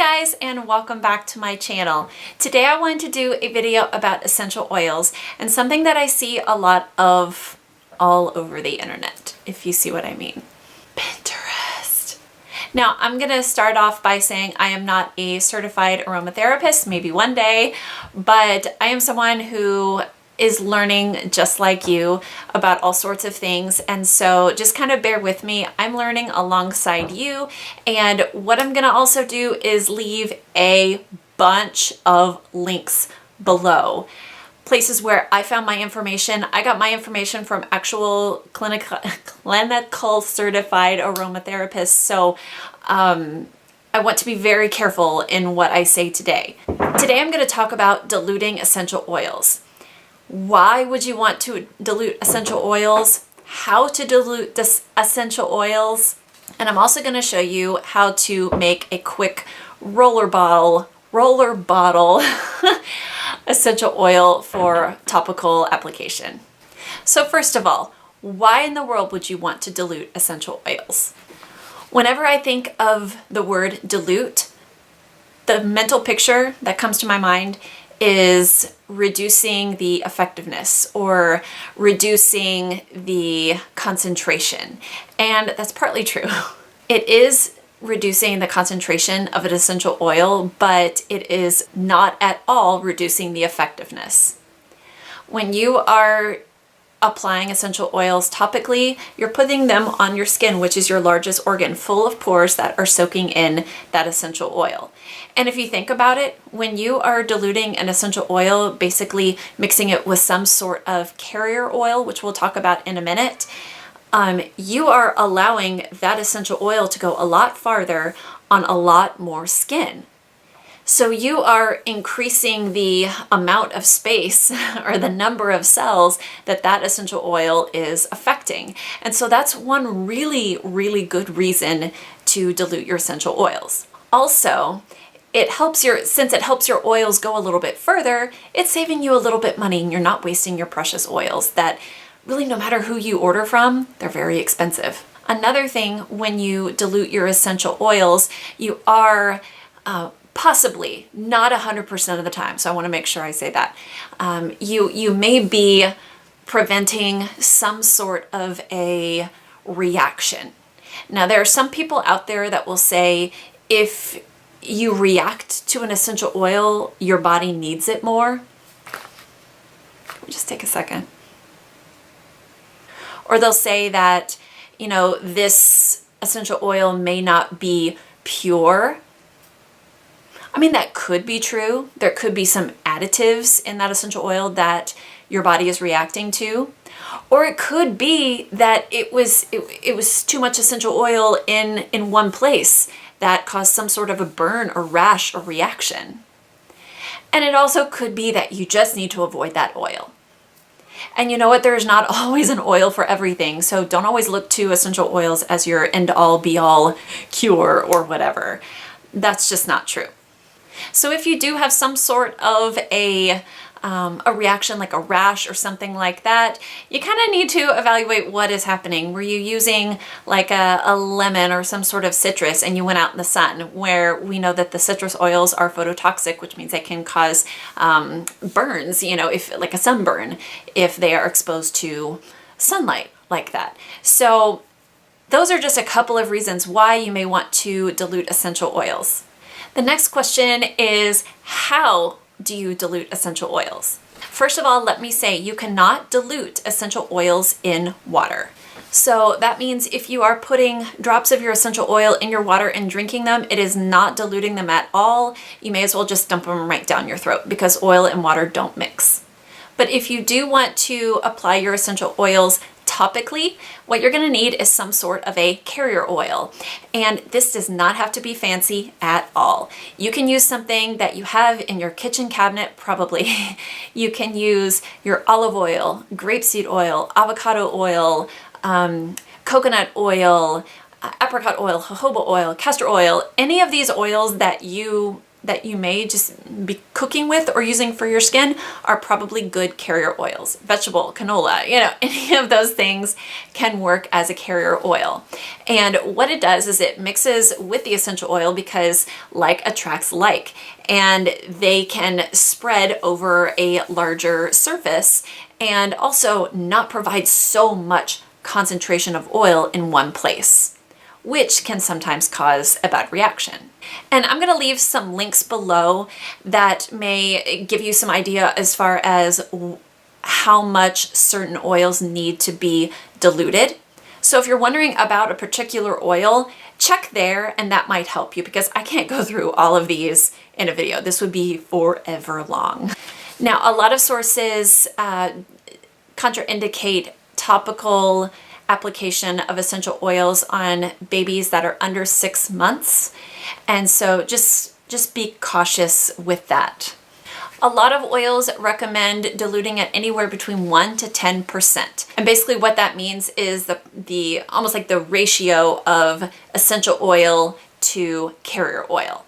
guys, and welcome back to my channel. Today I wanted to do a video about essential oils and something that I see a lot of all over the internet, if you see what I mean. Pinterest. Now I'm gonna start off by saying I am not a certified aromatherapist, maybe one day, but I am someone who is learning just like you about all sorts of things, and so just kind of bear with me. I'm learning alongside you, and what I'm gonna also do is leave a bunch of links below. Places where I found my information. I got my information from actual clinical certified aromatherapists, so I want to be very careful in what I say today. Today I'm gonna talk about diluting essential oils. Why would you want to dilute essential oils? How to dilute essential oils? And I'm also going to show you how to make a quick roller bottle essential oil for topical application. So first of all, why in the world would you want to dilute essential oils? Whenever I think of the word dilute, the mental picture that comes to my mind is reducing the effectiveness or reducing the concentration. And that's partly true. It is reducing the concentration of an essential oil, but it is not at all reducing the effectiveness. When you are applying essential oils topically, you're putting them on your skin, which is your largest organ, full of pores that are soaking in that essential oil. And if you think about it, when you are diluting an essential oil, basically mixing it with some sort of carrier oil, which we'll talk about in a minute, you are allowing that essential oil to go a lot farther on a lot more skin. So you are increasing the amount of space or the number of cells that that essential oil is affecting. And so that's one really, really good reason to dilute your essential oils. Also, since it helps your oils go a little bit further, it's saving you a little bit money and you're not wasting your precious oils that really, no matter who you order from, they're very expensive. Another thing, when you dilute your essential oils, you are possibly, not 100% of the time, so I want to make sure I say that, you may be preventing some sort of a reaction. Now, there are some people out there that will say if you react to an essential oil, your body needs it more. Just take a second. Or they'll say that, this essential oil may not be pure. I mean, that could be true. There could be some additives in that essential oil that your body is reacting to. Or it could be that it was too much essential oil in one place that caused some sort of a burn or rash or reaction. And it also could be that you just need to avoid that oil. And you know what? There's not always an oil for everything, so don't always look to essential oils as your end-all be-all cure or whatever. That's just not true. So if you do have some sort of a reaction like a rash or something like that, you kind of need to evaluate what is happening. Were you using like a lemon or some sort of citrus and you went out in the sun, where we know that the citrus oils are phototoxic, which means they can cause burns, if like a sunburn, if they are exposed to sunlight like that. So those are just a couple of reasons why you may want to dilute essential oils. The next question is, how do you dilute essential oils? First of all, let me say you cannot dilute essential oils in water. So that means if you are putting drops of your essential oil in your water and drinking them, it is not diluting them at all. You may as well just dump them right down your throat because oil and water don't mix. But if you do want to apply your essential oils topically, what you're going to need is some sort of a carrier oil. And this does not have to be fancy at all. You can use something that you have in your kitchen cabinet, probably. You can use your olive oil, grapeseed oil, avocado oil, coconut oil, apricot oil, jojoba oil, castor oil, any of these oils that you that you may just be cooking with or using for your skin are probably good carrier oils. Vegetable, canola, any of those things can work as a carrier oil. And what it does is it mixes with the essential oil because like attracts like, and they can spread over a larger surface and also not provide so much concentration of oil in one place, which can sometimes cause a bad reaction. And I'm going to leave some links below that may give you some idea as far as how much certain oils need to be diluted. So if you're wondering about a particular oil, check there and that might help you, because I can't go through all of these in a video. This would be forever long. Now, a lot of sources contraindicate topical application of essential oils on babies that are under 6 months. And so just be cautious with that. A lot of oils recommend diluting at anywhere between 1 to 10%. And basically what that means is the almost like the ratio of essential oil to carrier oil.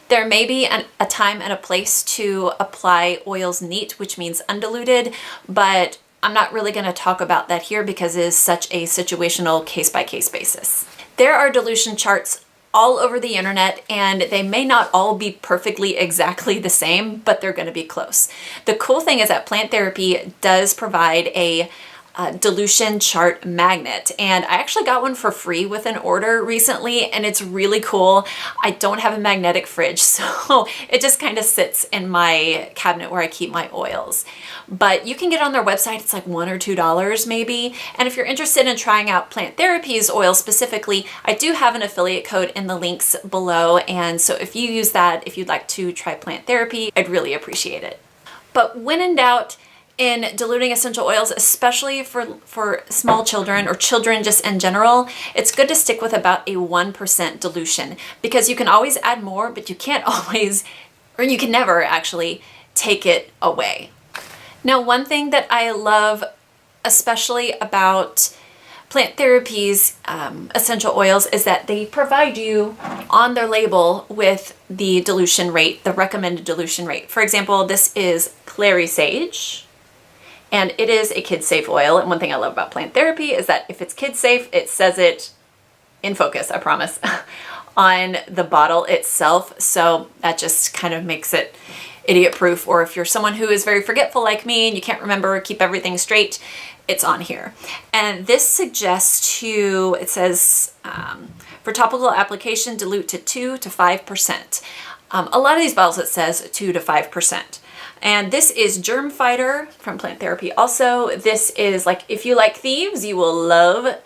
There may be a time and a place to apply oils neat, which means undiluted, but I'm not really going to talk about that here because it is such a situational case-by-case basis. There are dilution charts all over the internet, and they may not all be perfectly exactly the same, but they're going to be close. The cool thing is that Plant Therapy does provide a dilution chart magnet, and I actually got one for free with an order recently, and it's really cool. I don't have a magnetic fridge, so it just kind of sits in my cabinet where I keep my oils. But you can get on their website. It's like $1 or $2 maybe. And if you're interested in trying out Plant Therapy's oil specifically, I do have an affiliate code in the links below. And so if you use that, if you'd like to try Plant Therapy, I'd really appreciate it. But when in doubt, in diluting essential oils, especially for small children or children just in general, it's good to stick with about a 1% dilution, because you can always add more, but you can't always, or you can never actually take it away. Now, one thing that I love especially about Plant Therapy's essential oils is that they provide you on their label with the dilution rate, the recommended dilution rate. For example, this is clary sage, and it is a kid-safe oil. And one thing I love about Plant Therapy is that if it's kid-safe, it says it in focus, I promise, on the bottle itself. So that just kind of makes it idiot-proof. Or if you're someone who is very forgetful like me and you can't remember, keep everything straight, it's on here. And this suggests it says, for topical application, dilute to 2 to 5%. A lot of these bottles, it says 2 to 5%. And this is Germ Fighter from Plant Therapy. Also, this is like, if you like thieves, you will love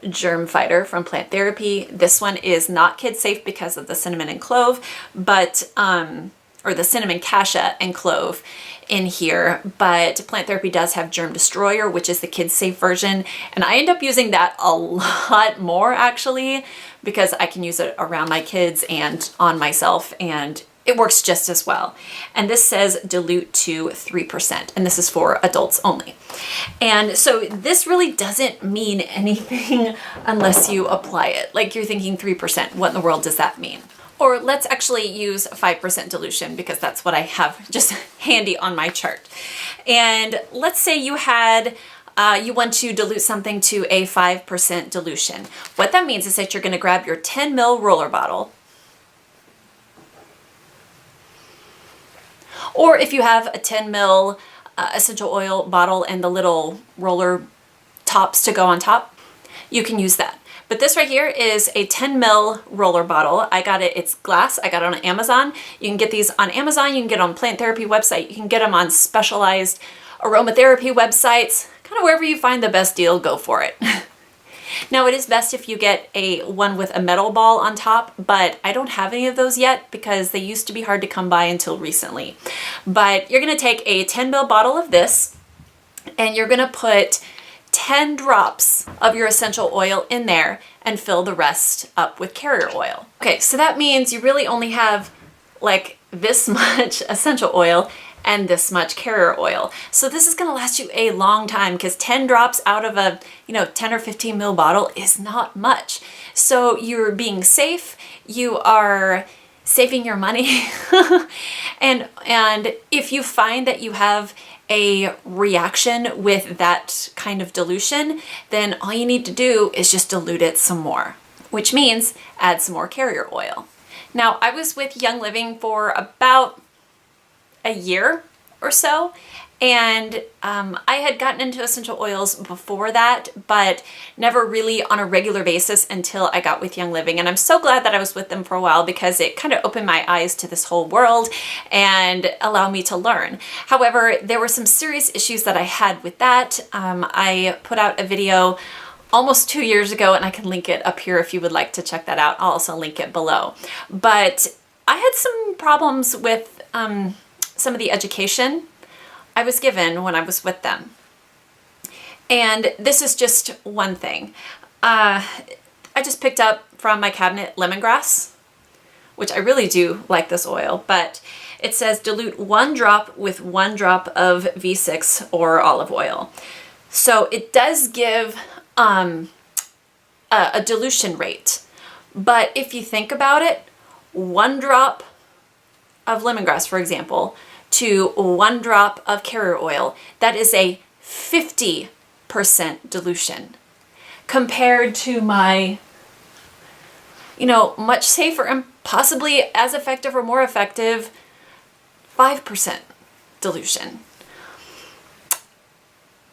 Germ Fighter from Plant Therapy. This one is not kid safe because of the cinnamon and clove, but, or the cinnamon cassia and clove in here, but Plant Therapy does have Germ Destroyer, which is the kid safe version. And I end up using that a lot more actually, because I can use it around my kids and on myself, and it works just as well. And this says dilute to 3%, and this is for adults only. And so this really doesn't mean anything unless you apply it. Like you're thinking 3%, what in the world does that mean? Or let's actually use 5% dilution, because that's what I have just handy on my chart. And let's say you had you want to dilute something to a 5% dilution. What that means is that you're going to grab your 10 ml roller bottle, or if you have a 10 ml essential oil bottle and the little roller tops to go on top, you can use that. But this right here is a 10 ml roller bottle. I got it, it's glass. I got it on Amazon. You can get these on Amazon. You can get on Plant Therapy website. You can get them on specialized aromatherapy websites. Kind of wherever you find the best deal, go for it. Now, it is best if you get one with a metal ball on top, but I don't have any of those yet because they used to be hard to come by until recently. But you're going to take a 10 ml bottle of this, and you're going to put 10 drops of your essential oil in there and fill the rest up with carrier oil. Okay, so that means you really only have like this much essential oil and this much carrier oil. So this is gonna last you a long time, because 10 drops out of a 10 or 15 ml bottle is not much. So you're being safe, you are saving your money. and if you find that you have a reaction with that kind of dilution, then all you need to do is just dilute it some more, which means add some more carrier oil. Now, I was with Young Living for about a year or so, and I had gotten into essential oils before that, but never really on a regular basis until I got with Young Living. And I'm so glad that I was with them for a while, because it kind of opened my eyes to this whole world and allowed me to learn. However, there were some serious issues that I had with that. I put out a video almost 2 years ago, and I can link it up here if you would like to check that out. I'll also link it below. But I had some problems with some of the education I was given when I was with them. And this is just one thing. I just picked up from my cabinet lemongrass, which I really do like this oil, but it says dilute 1 drop with 1 drop of V6 or olive oil. So it does give a dilution rate. But if you think about it, 1 drop of lemongrass, for example, to 1 drop of carrier oil, that is a 50% dilution compared to my, much safer and possibly as effective or more effective 5% dilution.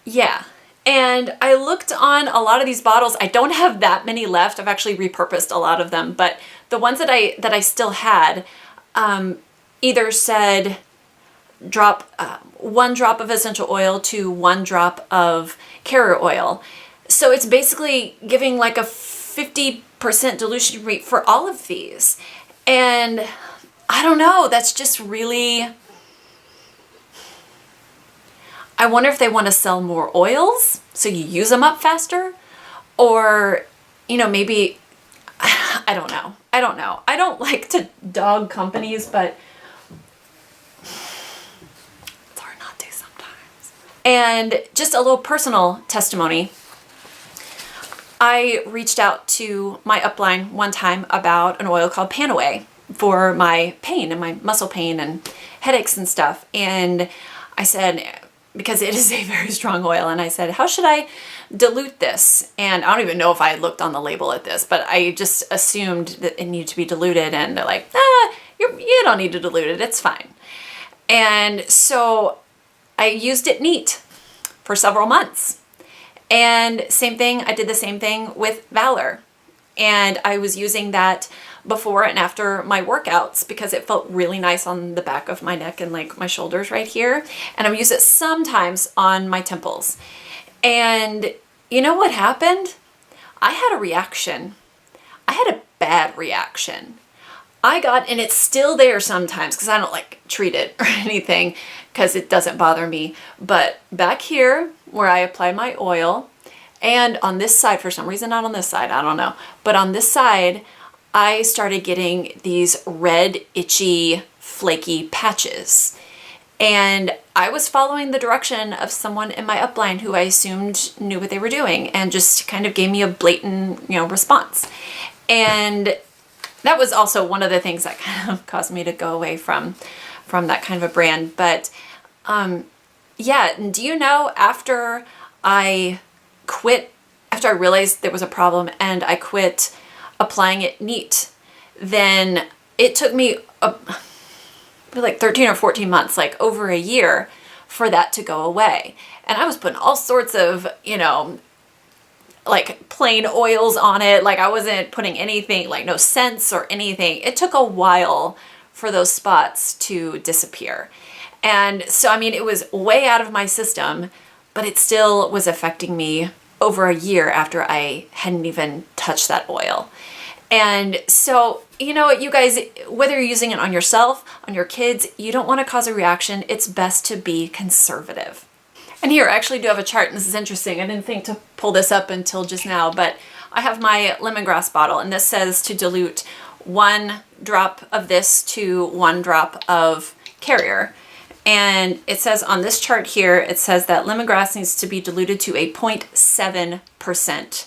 Yeah. And I looked on a lot of these bottles. I don't have that many left. I've actually repurposed a lot of them, but the ones that I still had either said drop 1 drop of essential oil to 1 drop of carrier oil. So it's basically giving like a 50% dilution rate for all of these. And I don't know, that's just really, I wonder if they want to sell more oils so you use them up faster, or, maybe, I don't know. I don't like to dog companies, but it's hard not to sometimes. And just a little personal testimony. I reached out to my upline one time about an oil called Panaway for my pain and my muscle pain and headaches and stuff. And I said, because it is a very strong oil, and I said, how should I dilute this? And I don't even know if I looked on the label at this, but I just assumed that it needed to be diluted, and they're like, you don't need to dilute it, it's fine. And so I used it neat for several months. And same thing, I did the same thing with Valor. And I was using that before and after my workouts because it felt really nice on the back of my neck and like my shoulders right here. And I would use it sometimes on my temples. And you know what happened? I had a reaction. I had a bad reaction. And it's still there sometimes because I don't like treat it or anything because it doesn't bother me. But back here where I apply my oil, and on this side, for some reason, not on this side, I don't know, but on this side, I started getting these red, itchy, flaky patches. And I was following the direction of someone in my upline who I assumed knew what they were doing and just kind of gave me a blatant, response. And that was also one of the things that kind of caused me to go away from that kind of a brand. But yeah, and do you know, after I realized there was a problem and I quit applying it neat, then it took me like 13 or 14 months, like over a year, for that to go away. And I was putting all sorts of, like plain oils on it. Like I wasn't putting anything, like no scents or anything. It took a while for those spots to disappear. And so, it was way out of my system, but it still was affecting me over a year after I hadn't even touched that oil. And so, you guys, whether you're using it on yourself, on your kids, you don't want to cause a reaction. It's best to be conservative. And here, I actually do have a chart, and this is interesting. I didn't think to pull this up until just now, but I have my lemongrass bottle, and this says to dilute 1 drop of this to 1 drop of carrier. And it says on this chart here, it says that lemongrass needs to be diluted to a 0.7%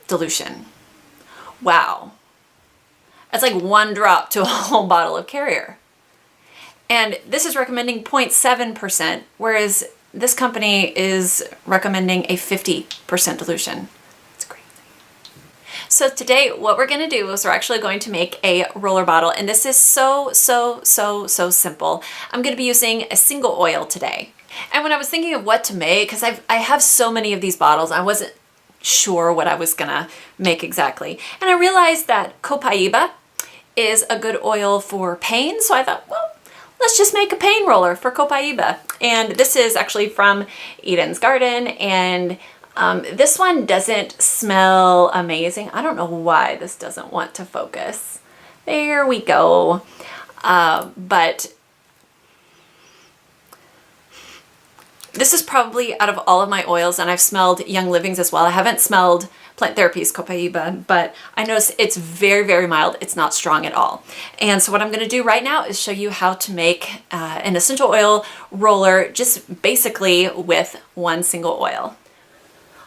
dilution. Wow. That's like 1 drop to a whole bottle of Carrier. And this is recommending 0.7%, whereas this company is recommending a 50% dilution. It's crazy. So today what we're going to do is we're actually going to make a roller bottle, and this is so simple. I'm going to be using a single oil today. And when I was thinking of what to make, because I have so many of these bottles, I wasn't sure what I was going to make exactly. And I realized that copaiba is a good oil for pain, so I thought, well, let's just make a pain roller for copaiba. And this is actually from Eden's Garden, and this one doesn't smell amazing. I don't know why this doesn't want to focus. There we go. But this is probably out of all of my oils, and I've smelled Young Living's as well. I haven't smelled Plant Therapy's copaiba, but I notice it's very mild. It's not strong at all. And so what I'm going to do right now is show you how to make an essential oil roller just basically with one single oil.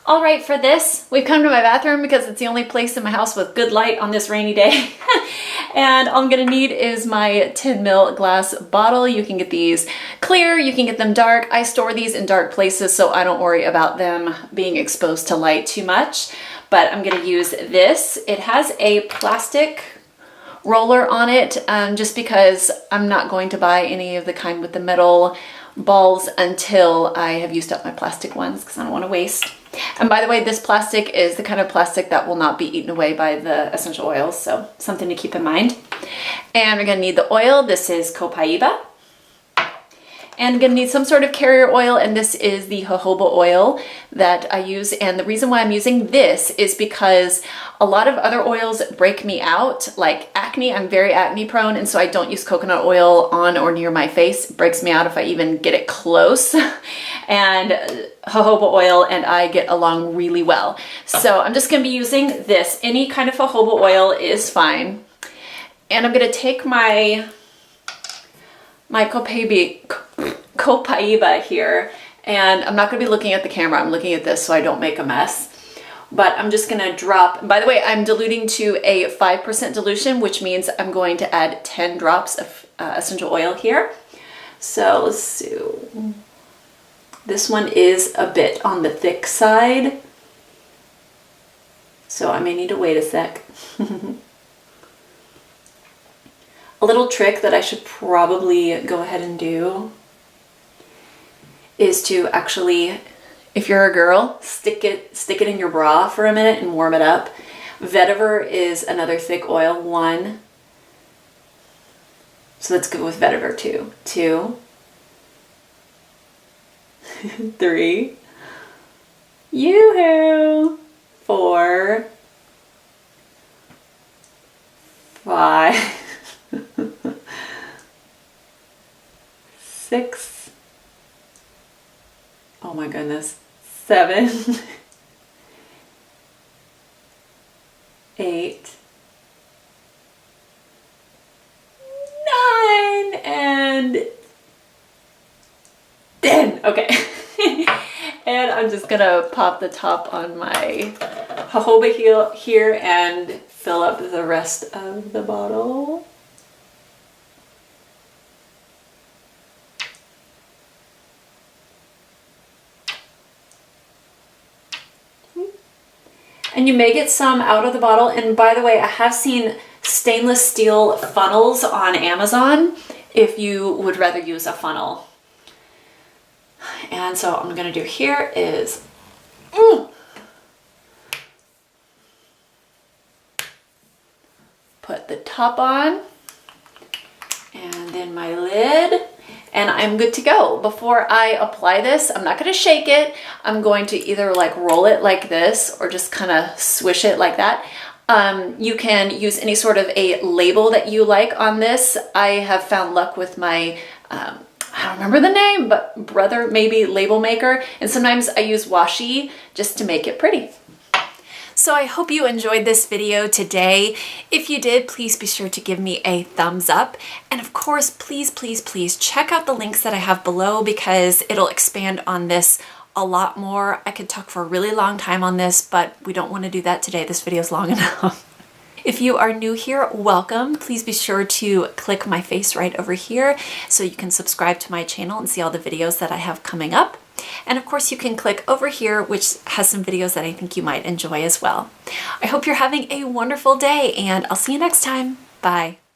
All right, for this, we've come to my bathroom because it's the only place in my house with good light on this rainy day. And all I'm gonna need is my 10 ml glass bottle. You can get these clear, you can get them dark. I store these in dark places so I don't worry about them being exposed to light too much. But I'm gonna use this. It has a plastic roller on it just because I'm not going to buy any of the kind with the metal balls until I have used up my plastic ones because I don't want to waste. And by the way, this plastic is the kind of plastic that will not be eaten away by the essential oils, so something to keep in mind. And we're going to need the oil. This is copaiba. And I'm going to need some sort of carrier oil, and this is the jojoba oil that I use. And the reason why I'm using this is because a lot of other oils break me out, like acne. I'm very acne prone, and so I don't use coconut oil on or near my face. It breaks me out if I even get it close. And jojoba oil and I get along really well. So I'm just going to be using this. Any kind of jojoba oil is fine. And I'm going to take my copaiba here, and I'm not going to be looking at the camera. I'm looking at this so I don't make a mess. But I'm just going to drop, by the way, I'm diluting to a 5% dilution, which means I'm going to add 10 drops of essential oil here. So let's see. This one is a bit on the thick side, so I may need to wait a sec. A little trick that I should probably go ahead and do is to actually, if you're a girl, stick it in your bra for a minute and warm it up. Vetiver is another thick oil, 1. So let's go with vetiver 2. 2. 3. Yoo-hoo! 4. 5. 6. Oh my goodness. 7. 8. 9 and 10. Okay. And I'm just gonna pop the top on my jojoba here and fill up the rest of the bottle. And you may get some out of the bottle. And by the way, I have seen stainless steel funnels on Amazon if you would rather use a funnel. And so what I'm going to do here is put the top on and then my lid, and I'm good to go. Before I apply this, I'm not going to shake it. I'm going to either like roll it like this or just kind of swish it like that. You can use any sort of a label that you like on this. I have found luck with my I don't remember the name, but brother maybe label maker, and sometimes I use washi just to make it pretty. So I hope you enjoyed this video today. If you did, please be sure to give me a thumbs up. And of course, please check out the links that I have below because it'll expand on this a lot more. I could talk for a really long time on this, but we don't want to do that today. This video is long enough. If you are new here, welcome. Please be sure to click my face right over here so you can subscribe to my channel and see all the videos that I have coming up. And of course you can click over here, which has some videos that I think you might enjoy as well. I hope you're having a wonderful day, and I'll see you next time. Bye.